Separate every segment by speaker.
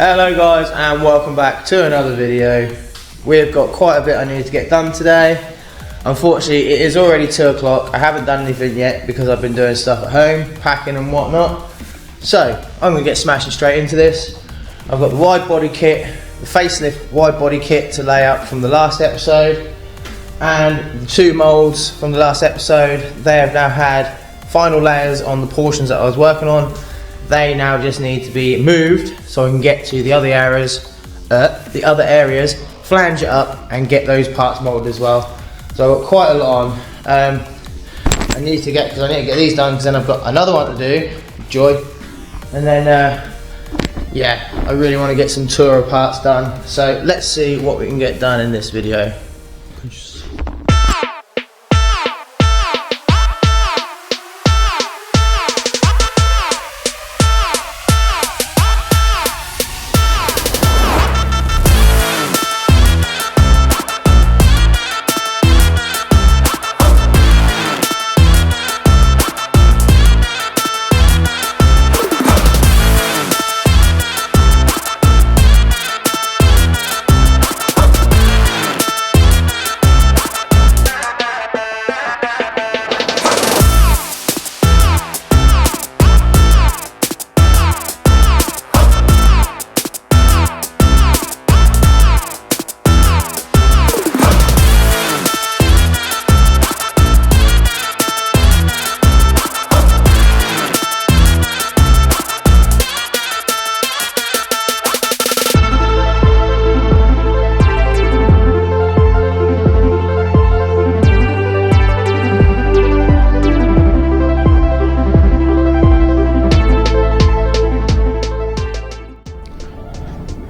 Speaker 1: Hello guys, and welcome back to another video. We've got quite a bit I need to get done today. Unfortunately it is already 2 o'clock. I haven't done anything yet because I've been doing stuff at home, packing and whatnot. So I'm going to get smashing straight into this. I've got the wide body kit, the facelift wide body kit to lay out from the last episode, and the 2 moulds from the last episode. They have now had final layers on the portions that I was working on. They now just need to be moved so I can get to the other areas, flange it up and get those parts moulded as well. So I've got quite a lot on. I need to get these done because then I've got another one to do, joy. And then yeah, I really want to get some tour parts done. So let's see what we can get done in this video.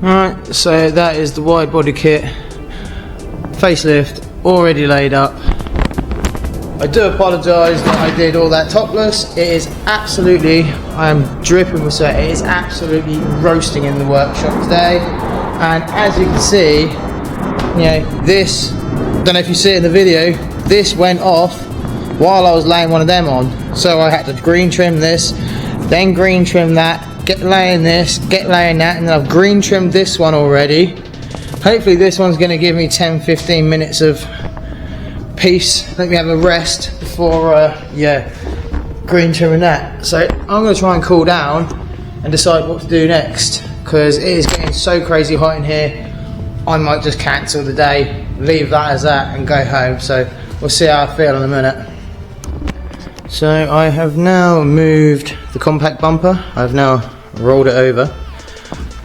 Speaker 1: Alright, so that is the wide body kit, facelift, already laid up. I do apologise that I did all that topless. It is absolutely, I am dripping with sweat. It is absolutely roasting in the workshop today. And as you can see, you know, this, don't know if you see it in the video, this went off while I was laying one of them on. So I had to green trim this, then green trim that, get laying this, get laying that, and then I've green trimmed this one already. Hopefully this one's going to give me 10-15 minutes of peace. Let me have a rest before yeah, green trimming that. So I'm going to try and cool down and decide what to do next, because it is getting so crazy hot in here. I might just cancel the day, leave that as that and go home. So we'll see how I feel in a minute. So I have now moved the compact bumper. I've now rolled it over.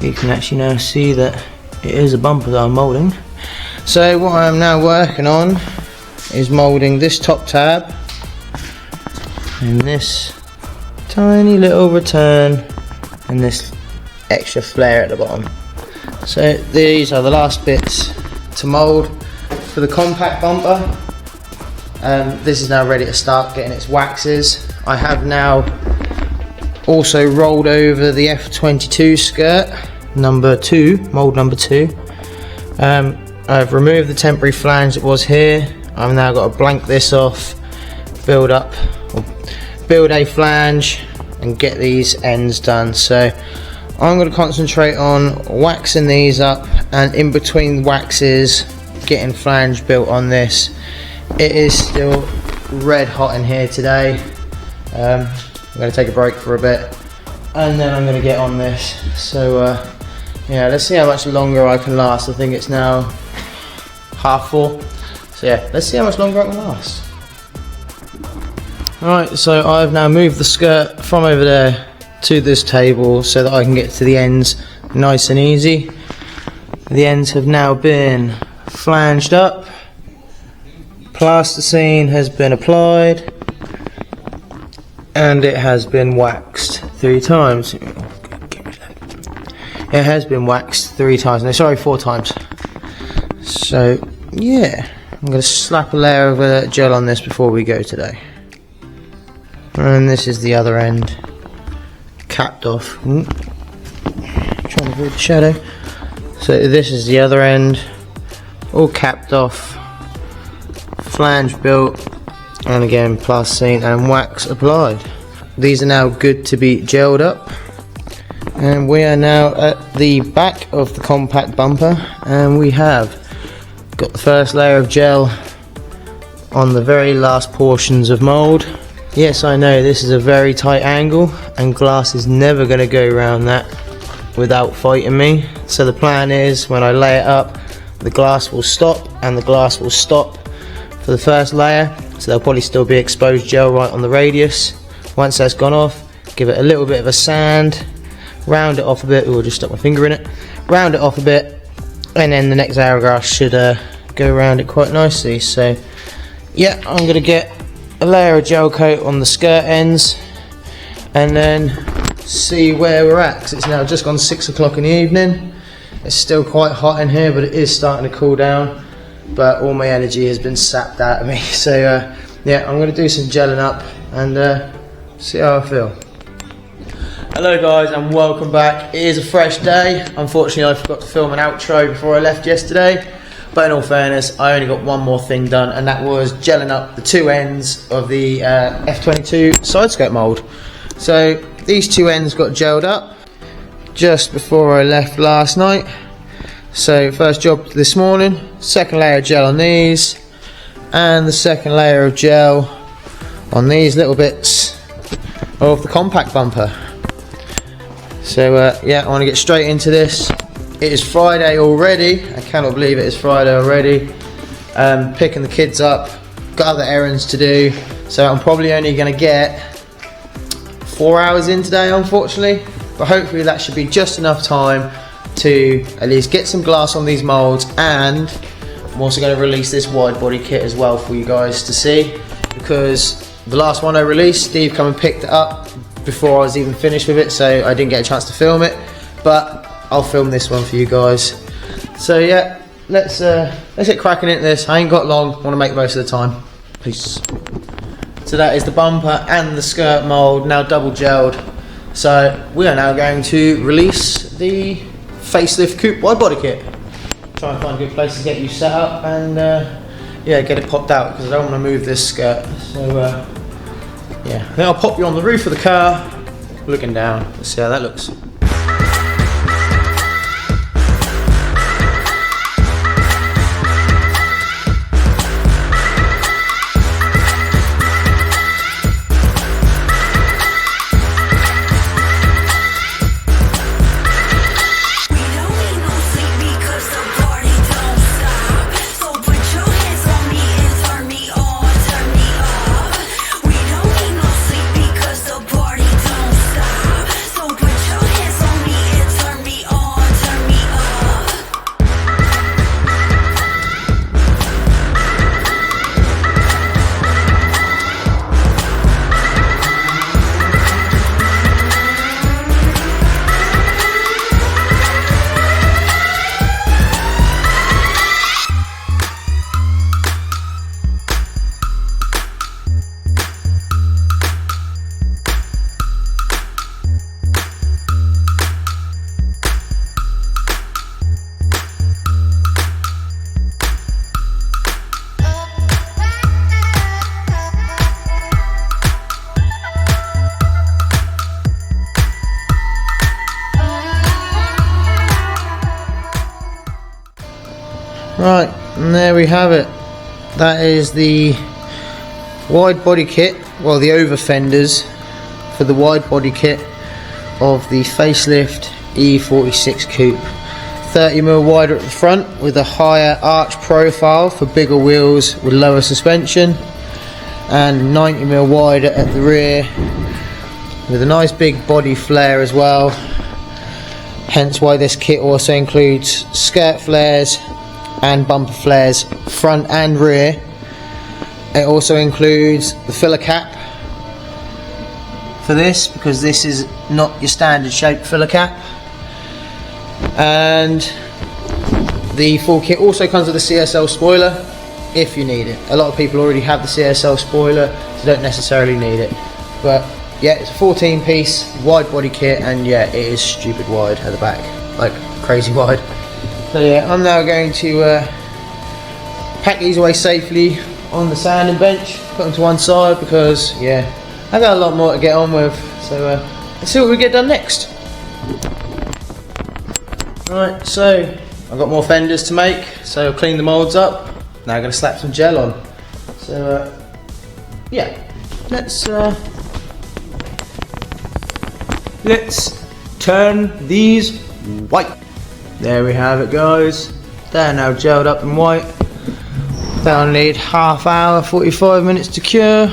Speaker 1: You can actually now see that it is a bumper that I'm moulding. So what I'm now working on is moulding this top tab and this tiny little return and this extra flare at the bottom. So these are the last bits to mould for the compact bumper. This is now ready to start getting its waxes. I have now also rolled over the F22 skirt number 2, mould number 2. I've removed the temporary flange that was here. I've now got to blank this off, build a flange and get these ends done. So I'm going to concentrate on waxing these up, and in between waxes getting flange built on this. It is still red hot in here today. I'm going to take a break for a bit and then I'm going to get on this. So yeah, let's see how much longer I can last. I think it's now 4:30. So yeah, let's see how much longer I can last. Alright, so I've now moved the skirt from over there to this table so that I can get to the ends nice and easy. The ends have now been flanged up. Plasticine has been applied and it has been waxed 3 times. It has been waxed 3 times, no sorry 4 times. So yeah, I'm going to slap a layer of gel on this before we go today. And this is the other end, capped off. Trying to avoid the shadow. So this is the other end, all capped off, flange built, and again plasticine and wax applied. These are now good to be gelled up. And we are now at the back of the compact bumper, and we have got the first layer of gel on the very last portions of mould. Yes, I know this is a very tight angle and glass is never going to go around that without fighting me. So the plan is, when I lay it up, the glass will stop and the glass will stop for the first layer, so there'll probably still be exposed gel right on the radius. Once that's gone off, give it a little bit of a sand, round it off a bit. We'll just stuck my finger in it, round it off a bit, and then the next hourglass should go around it quite nicely. So yeah, I'm going to get a layer of gel coat on the skirt ends and then see where we're at, because it's now just gone 6 o'clock in the evening. It's still quite hot in here, but it is starting to cool down, but all my energy has been sapped out of me. So yeah, I'm going to do some gelling up and see how I feel. Hello guys, and welcome back. It is a fresh day. Unfortunately, I forgot to film an outro before I left yesterday, but in all fairness, I only got one more thing done, and that was gelling up the two ends of the F22 side skirt mould. So these two ends got gelled up just before I left last night. So first job this morning, second layer of gel on these, and the second layer of gel on these little bits of the compact bumper. So yeah, I want to get straight into this. It is Friday already. I cannot believe it is Friday already. Picking the kids up, got other errands to do, so I'm probably only going to get 4 hours in today, unfortunately, but hopefully that should be just enough time to at least get some glass on these moulds. And I'm also going to release this wide body kit as well for you guys to see, because the last one I released, Steve come and picked it up before I was even finished with it, so I didn't get a chance to film it, but I'll film this one for you guys. So yeah, let's get cracking into this. I ain't got long, want to make the most of the time. Peace. So that is the bumper and the skirt mould now double gelled. So we are now going to release the facelift coupe wide body kit. Try and find a good place to get you set up and yeah, get it popped out, because I don't want to move this skirt. So yeah, I think I'll pop you on the roof of the car, looking down. Let's see how that looks. Right, and there we have it. That is the wide body kit, well, the over fenders for the wide body kit of the facelift E46 coupe. 30mm wider at the front with a higher arch profile for bigger wheels with lower suspension, and 90mm wider at the rear with a nice big body flare as well. Hence why this kit also includes skirt flares and bumper flares front and rear. It also includes the filler cap for this, because this is not your standard shaped filler cap, and the full kit also comes with a CSL spoiler if you need it. A lot of people already have the CSL spoiler, so don't necessarily need it, but yeah, it's a 14 piece wide body kit, and yeah, it is stupid wide at the back, like crazy wide. So yeah, I'm now going to pack these away safely on the sanding bench, put them to one side, because yeah, I've got a lot more to get on with. So let's see what we get done next. Right, so I've got more fenders to make, so I'll clean the moulds up. Now I'm going to slap some gel on. So yeah, let's turn these white. There we have it, guys. They're now gelled up and white. They'll need half hour, 45 minutes to cure.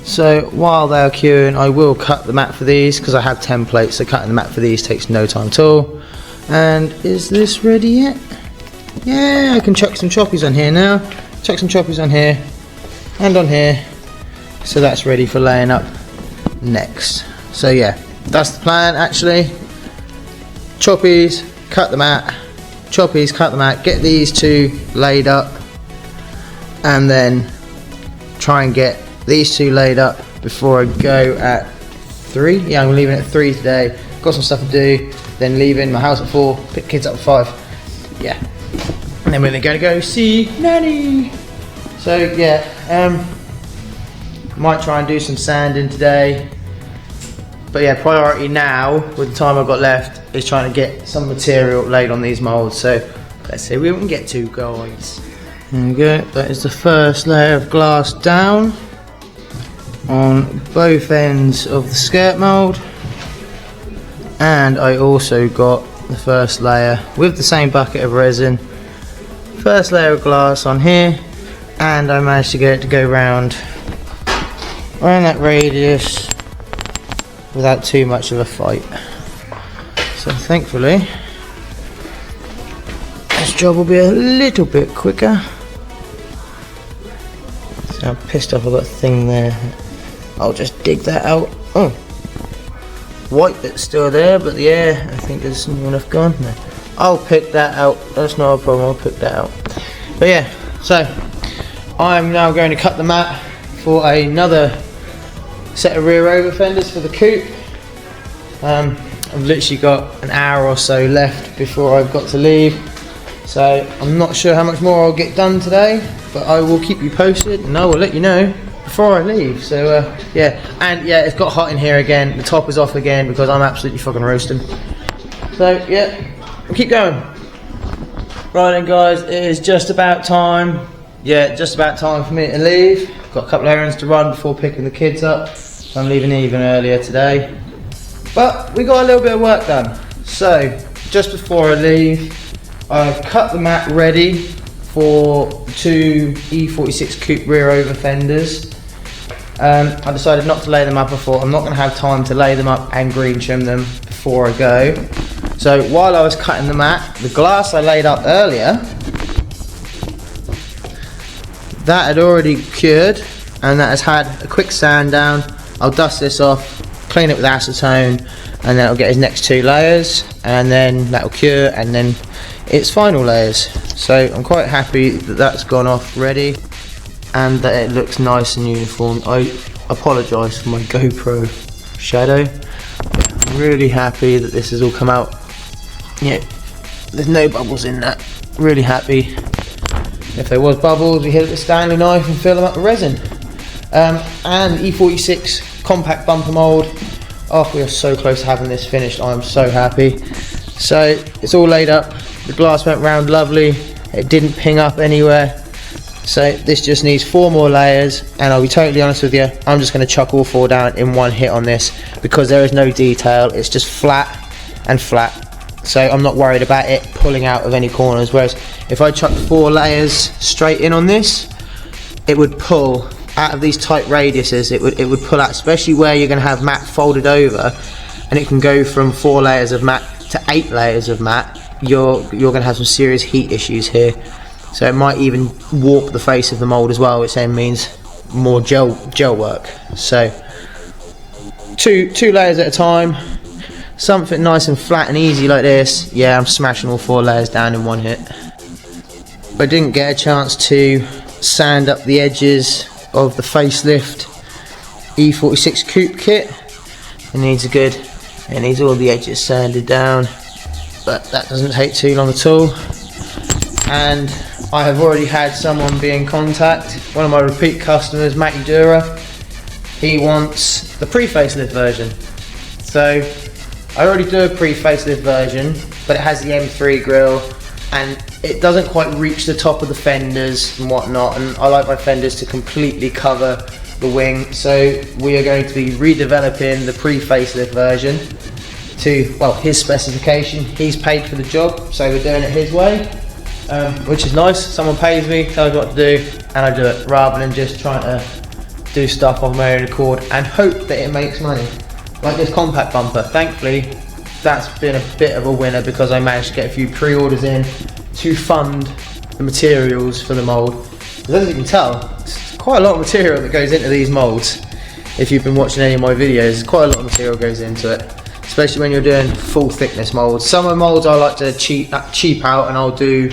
Speaker 1: So while they're curing, I will cut the mat for these because I have templates, so cutting the mat for these takes no time at all. And is this ready yet? Yeah, I can chuck some choppies on here now. Chuck some choppies on here and on here. So that's ready for laying up next. So yeah, that's the plan actually. Choppies, cut the mat. Choppies, cut the mat. Get these two laid up. And then try and get these two laid up before I go at 3. Yeah, I'm leaving at 3 today. Got some stuff to do. Then leaving my house at 4. Pick kids up at 5. Yeah. And then we're gonna go see Nanny. So yeah, might try and do some sanding today. But yeah, priority now, with the time I've got left, is trying to get some material laid on these moulds. So let's see we can get to, guys. There we go. That is the first layer of glass down on both ends of the skirt mould. And I also got the first layer with the same bucket of resin. First layer of glass on here, and I managed to get it to go round that radius without too much of a fight. So thankfully this job will be a little bit quicker. So I'm pissed off I've got a thing there. I'll just dig that out. Oh, white bit's still there, but the air, I think there's enough gone. No. I'll pick that out, that's not a problem, I'll pick that out. But yeah, so I'm now going to cut the mat for another set of rear over fenders for the coupe. I've literally got an hour or so left before I've got to leave, so I'm not sure how much more I'll get done today, but I will keep you posted and I will let you know before I leave. So yeah, and yeah, it's got hot in here again. The top is off again because I'm absolutely fucking roasting. So yeah, we'll keep going. Right then, guys, it is just about time. Yeah, just about time for me to leave. Got a couple of errands to run before picking the kids up. So I'm leaving even earlier today. But we got a little bit of work done. So just before I leave, I've cut the mat ready for 2 E46 coupe rear over fenders. I decided not to lay them up. I thought I'm not going to have time to lay them up and green trim them before I go. So while I was cutting the mat, the glass I laid up earlier, that had already cured and that has had a quick sand down. I'll dust this off, clean it with acetone, and then I'll get his next 2 layers, and then that'll cure, and then its final layers. So I'm quite happy that that's gone off ready and that it looks nice and uniform. I apologise for my GoPro shadow. I'm really happy that this has all come out. Yeah, there's no bubbles in that. Really happy. If there was bubbles, we hit it with a Stanley knife and fill them up with resin. And E46 compact bumper mould. Oh, we are so close to having this finished. I'm so happy. So it's all laid up. The glass went round lovely. It didn't ping up anywhere. So this just needs 4 more layers, and I'll be totally honest with you, I'm just going to chuck all 4 down in one hit on this because there is no detail. It's just flat and flat. So I'm not worried about it pulling out of any corners, whereas if I chucked 4 layers straight in on this, it would pull out of these tight radiuses. It would pull out, especially where you're going to have mat folded over, and it can go from 4 layers of mat to 8 layers of mat. You're going to have some serious heat issues here, so it might even warp the face of the mould as well, which then means more gel work. So two layers at a time. Something nice and flat and easy like this. Yeah, I'm smashing all 4 layers down in one hit. I didn't get a chance to sand up the edges of the facelift E46 coupe kit. It needs all the edges sanded down, but that doesn't take too long at all. And I have already had someone be in contact, one of my repeat customers, Matty Dura. He wants the pre-facelift version. So I already do a pre-facelift version, but it has the M3 grille, and it doesn't quite reach the top of the fenders and whatnot, and I like my fenders to completely cover the wing, so we are going to be redeveloping the pre-facelift version to, well, his specification. He's paid for the job, so we're doing it his way, which is nice. Someone pays me, tells me what to do, and I do it, rather than just trying to do stuff on my own accord and hope that it makes money. Like this compact bumper, thankfully that's been a bit of a winner because I managed to get a few pre-orders in to fund the materials for the mould. As you can tell, it's quite a lot of material that goes into these moulds. If you've been watching any of my videos, quite a lot of material goes into it, especially when you're doing full thickness moulds. Some of the moulds I like to cheap out, and I'll do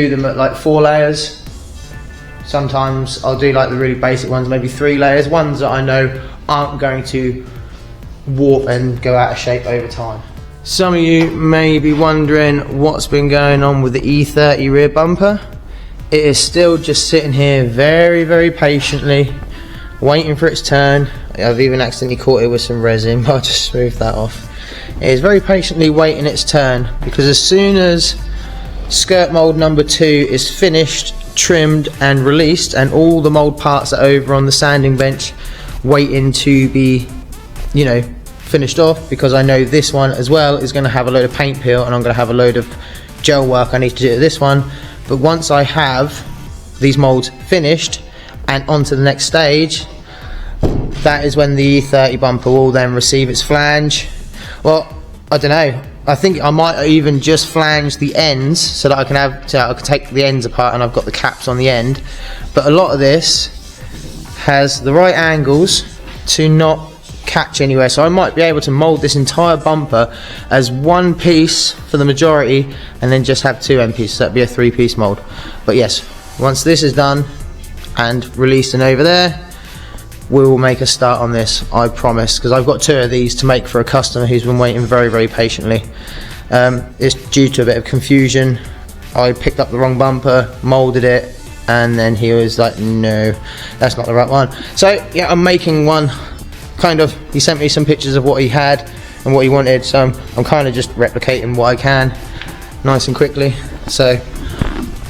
Speaker 1: them at like 4 layers. Sometimes I'll do like the really basic ones, maybe 3 layers, ones that I know aren't going to warp and go out of shape over time. Some of you may be wondering what's been going on with the E30 rear bumper. It is still just sitting here very, very patiently, waiting for its turn. I've even accidentally caught it with some resin, but I'll just smooth that off. It is very patiently waiting its turn, because as soon as skirt mould number 2 is finished, trimmed and released, and all the mould parts are over on the sanding bench waiting to be, you know, finished off, because I know this one as well is going to have a load of paint peel, and I'm going to have a load of gel work I need to do to this one. But once I have these moulds finished and on to the next stage, that is when the E30 bumper will then receive its flange. Well, I don't know, I think I might even just flange the ends so that I can take the ends apart and I've got the caps on the end. But a lot of this has the right angles to not catch anywhere, so I might be able to mould this entire bumper as one piece for the majority and then just have 2 end pieces. That'd be a 3-piece mould. But yes, once this is done and released and over there, we will make a start on this, I promise, because I've got 2 of these to make for a customer who's been waiting very, very patiently. It's due to a bit of confusion. I picked up the wrong bumper, moulded it, and then he was like, no, that's not the right one. So yeah, I'm making one. Kind of, he sent me some pictures of what he had and what he wanted, so I'm kind of just replicating what I can nice and quickly. So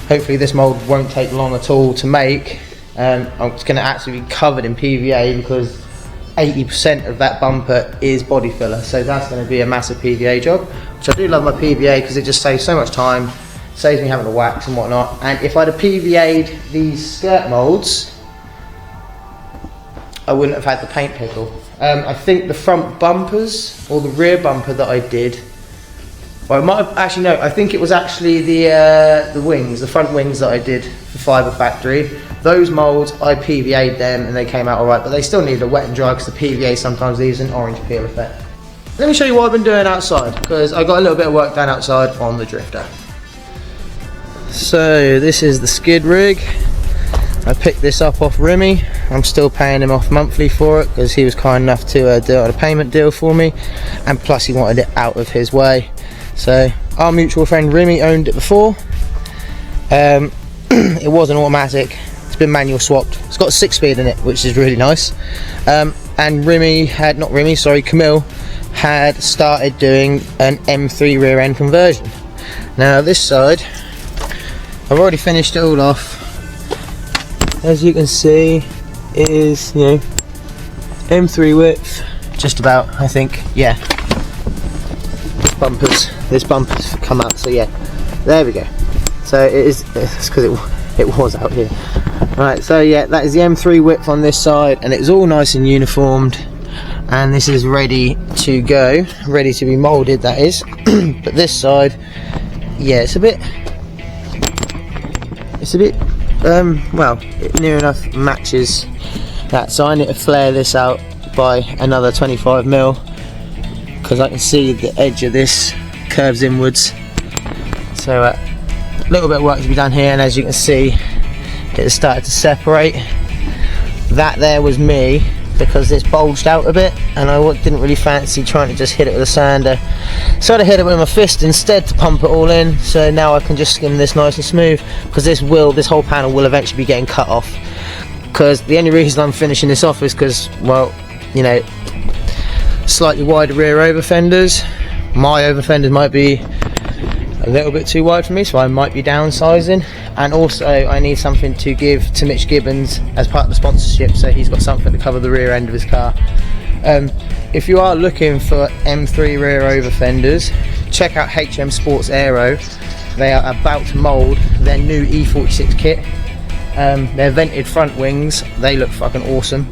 Speaker 1: hopefully this mould won't take long at all to make. It's going to actually be covered in PVA, because 80% of that bumper is body filler, so that's going to be a massive PVA job, which I do love my PVA because it just saves so much time, saves me having to wax and whatnot. And if I'd have PVA'd these skirt moulds, I wouldn't have had the paint pickle. I think the front bumpers, or the rear bumper that I did, or it might have, actually no, I think it was actually the wings, the front wings that I did for Fibre Factory. Those moulds, I PVA'd them and they came out alright, but they still need a wet and dry because the PVA sometimes leaves an orange peel effect. Let me show you what I've been doing outside, because I got a little bit of work done outside on the drifter. So this is the skid rig. I picked this up off Remy. I'm still paying him off monthly for it because he was kind enough to do a payment deal for me, and plus he wanted it out of his way. So our mutual friend Remy owned it before. It was an automatic. It's been manual swapped. It's got a 6-speed in it, which is really nice. And Camille had started doing an M3 rear end conversion. Now this side, I've already finished it all off. As you can see, it is, you know, M3 width, just about, I think, yeah. This bumper's come out, so yeah, there we go. So it's because it was out here. Right, so yeah, that is the M3 width on this side, and it's all nice and uniformed, and this is ready to go, ready to be moulded, that is. But this side, yeah, it's a bit well, it near enough matches that, so I need to flare this out by another 25mm, because I can see the edge of this curves inwards. So a little bit of work to be done here, and as you can see, it has started to separate. That there was me, because it's bulged out a bit, and I didn't really fancy trying to just hit it with a sander, so I hit it with my fist instead to pump it all in. So now I can just skim this nice and smooth, because this whole panel will eventually be getting cut off. Because the only reason I'm finishing this off is because, well, you know, slightly wider rear over fenders. My over fenders might be a little bit too wide for me, so I might be downsizing. And also I need something to give to Mitch Gibbons as part of the sponsorship, so he's got something to cover the rear end of his car. If you are looking for M3 rear over fenders, check out HM Sports Aero. They are about to mould their new E46 kit. Their vented front wings, they look fucking awesome,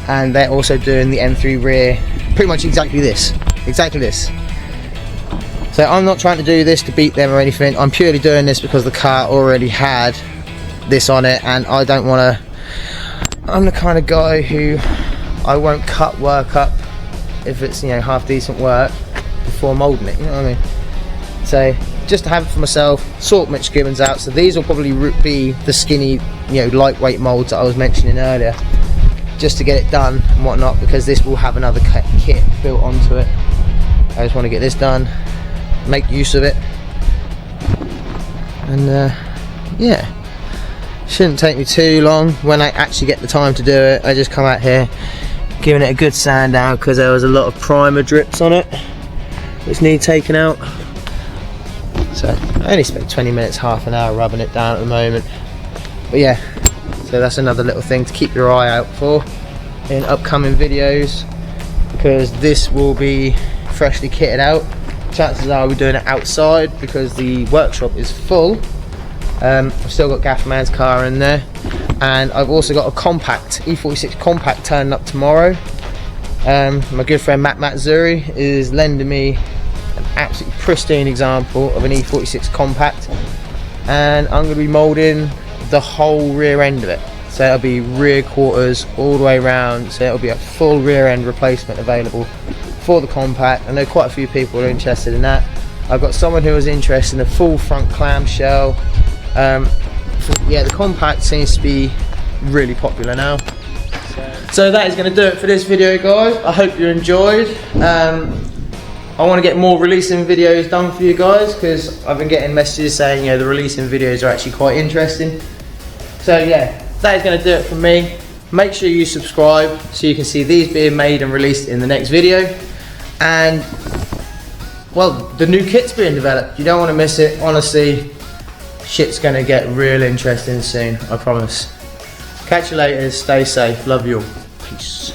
Speaker 1: and they're also doing the M3 rear pretty much exactly this. So I'm not trying to do this to beat them or anything. I'm purely doing this because the car already had this on it, and I don't want to. I'm the kind of guy who I won't cut work up if it's, you know, half decent work before moulding it, you know what I mean? So just to have it for myself, sort Mitch Gibbons out. So these will probably be the skinny, you know, lightweight moulds that I was mentioning earlier, just to get it done and whatnot, because this will have another kit built onto it. I just want to get this done, make use of it, and yeah, shouldn't take me too long. When I actually get the time to do it, I just come out here giving it a good sand down, because there was a lot of primer drips on it which need taking out. So I only spent 20 minutes, half an hour rubbing it down at the moment. But yeah, so that's another little thing to keep your eye out for in upcoming videos, because this will be freshly kitted out. Chances are we're doing it outside because the workshop is full. I've still got Gafferman's car in there, and I've also got a compact, E46 compact, turning up tomorrow. My good friend Matt Zuri is lending me an absolutely pristine example of an E46 compact, and I'm going to be moulding the whole rear end of it. So it'll be rear quarters all the way around, so it'll be a full rear end replacement available for the compact. I know quite a few people are interested in that. I've got someone who was interested in a full front clamshell. Yeah, the compact seems to be really popular now. So that is going to do it for this video, guys. I hope you enjoyed. I want to get more releasing videos done for you guys, because I've been getting messages saying, you know, the releasing videos are actually quite interesting. So yeah, that is going to do it from me. Make sure you subscribe so you can see these being made and released in the next video. And well, the new kit's being developed. You don't want to miss it. Honestly, shit's going to get real interesting soon, I promise. Catch you later. Stay safe. Love you all. Peace.